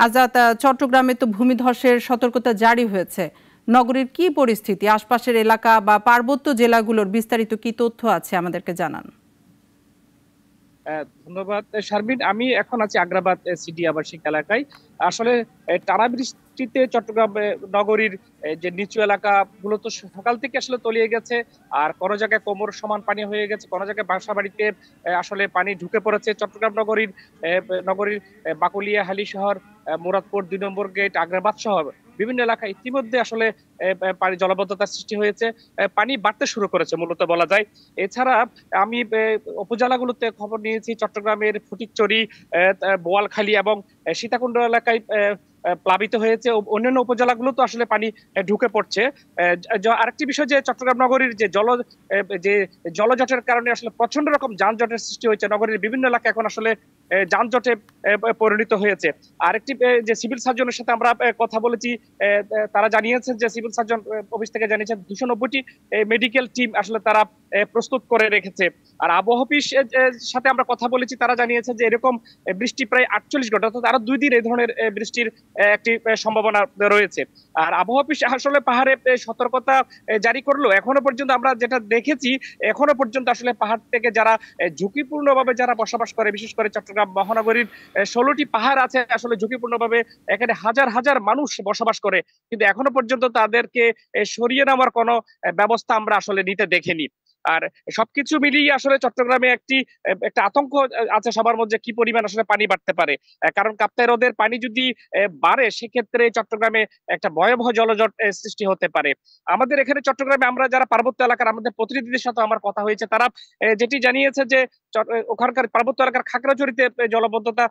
আজাদ, চট্টগ্রামে তো ভূমিধসের সতর্কতা জারি হয়েছে। নগরীর কি পরিস্থিতি, আশপাশের এলাকা বা পার্বত্য জেলাগুলোর বিস্তারিত কি তথ্য আছে আমাদেরকে জানান। ধন্যবাদ শারমিন। আমি এখন আছি আগ্রাবাদ সিটি আবাসিক এলাকায়। আসলে টানা বৃষ্টিতে চট্টগ্রাম নগরীর যে নিচু এলাকা গুলো তো সকাল থেকে আসলে তলিয়ে গেছে। আর কোনো জায়গায় কোমর সমান পানি হয়ে গেছে, কোনো জায়গায় বাসা বাড়িতে আসলে পানি ঢুকে পড়েছে। চট্টগ্রাম নগরীর বাকুলিয়া, হালিশহর, মুরাদপুর ২ নম্বর গেট, আগ্রাবাদ সহ বিভিন্ন এলাকায় ইতিমধ্যে আসলে পানি জলাবদ্ধতার সৃষ্টি হয়েছে। পানি বাড়তে শুরু করেছে মূলত বলা যায়। এছাড়া আমি উপজেলাগুলোতে খবর নিয়েছি, চট্টগ্রামের ফটিকছড়ি, বোয়ালখালী এবং সীতাকুণ্ড এলাকায় প্লাবিত হয়েছে। অন্যান্য উপজেলাগুলো তো আসলে পানি ঢুকে পড়ছে। আরেকটি বিষয় যে চট্টগ্রাম নগরীর যে জলজটের কারণে আসলে প্রচন্ড রকম যানজটের সৃষ্টি হয়েছে। নগরীর বিভিন্ন এলাকা এখন আসলে যানজটে পরিণত হয়েছে। আরেকটি যে সিভিল সার্জনের সাথে আমরা কথা বলেছি, তারা জানিয়েছেন যে সিভিল সার্জন অফিস থেকে জানিয়েছেন 290টি মেডিকেল টিম আসলে তারা প্রস্তুত করে রেখেছে। আর আবহাওয়া অফিস সাথে আমরা কথা বলেছি, তারা জানিয়েছে যে এরকম বৃষ্টি প্রায় 48 ঘন্টা, অর্থাৎ আরো 2 দিন এই ধরনের বৃষ্টির একটি সম্ভাবনা রয়েছে। আর আবহাওয়া অফিস আসলে পাহাড়ে সতর্কতা জারি করলো। এখনো পর্যন্ত আমরা যেটা দেখেছি, এখনো পর্যন্ত আসলে পাহাড় থেকে যারা ঝুঁকিপূর্ণভাবে যারা বসবাস করে, বিশেষ করে চট্টগ্রাম মহানগরীর 16টি পাহাড় আছে আসলে ঝুঁকিপূর্ণভাবে, এখানে হাজার হাজার মানুষ বসবাস করে, কিন্তু এখনো পর্যন্ত তাদেরকে সরিয়ে নেওয়ার কোনো ব্যবস্থা আমরা আসলে নিতে দেখিনি। আর সবকিছু মিলিয়ে আসলে চট্টগ্রামে একটা আতঙ্ক আছে সবার মধ্যে, কি পরিমাণ আসলে পানি বাড়তে পারে। কারণ কাপ্তাই হ্রদের পানি যদি বাড়ে, সেক্ষেত্রে চট্টগ্রামে একটা ভয়াবহ জলজট সৃষ্টি হতে পারে। আমাদের এখানে চট্টগ্রামে আমরা যারা পার্বত্য এলাকার আমাদের প্রতিনিধিদের সাথে আমার কথা হয়েছে, তারা যেটি জানিয়েছে যে ওখানকার পার্বত্য এলাকার খাগড়াছড়িতে জলবদ্ধতা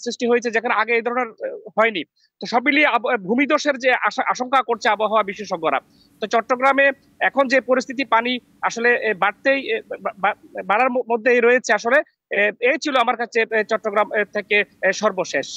সৃষ্টি হয়েছে, যেখানে আগে এই ধরনের হয়নি। তো সব মিলিয়ে ভূমিধসের যে আশঙ্কা করছে আবহাওয়া বিশেষজ্ঞরা। তো চট্টগ্রামে এখন যে পরিস্থিতি, পানি আসলে বাড়ার মধ্যেই রয়েছে আসলে। এই ছিল আমার কাছে চট্টগ্রাম থেকে সর্বশেষ।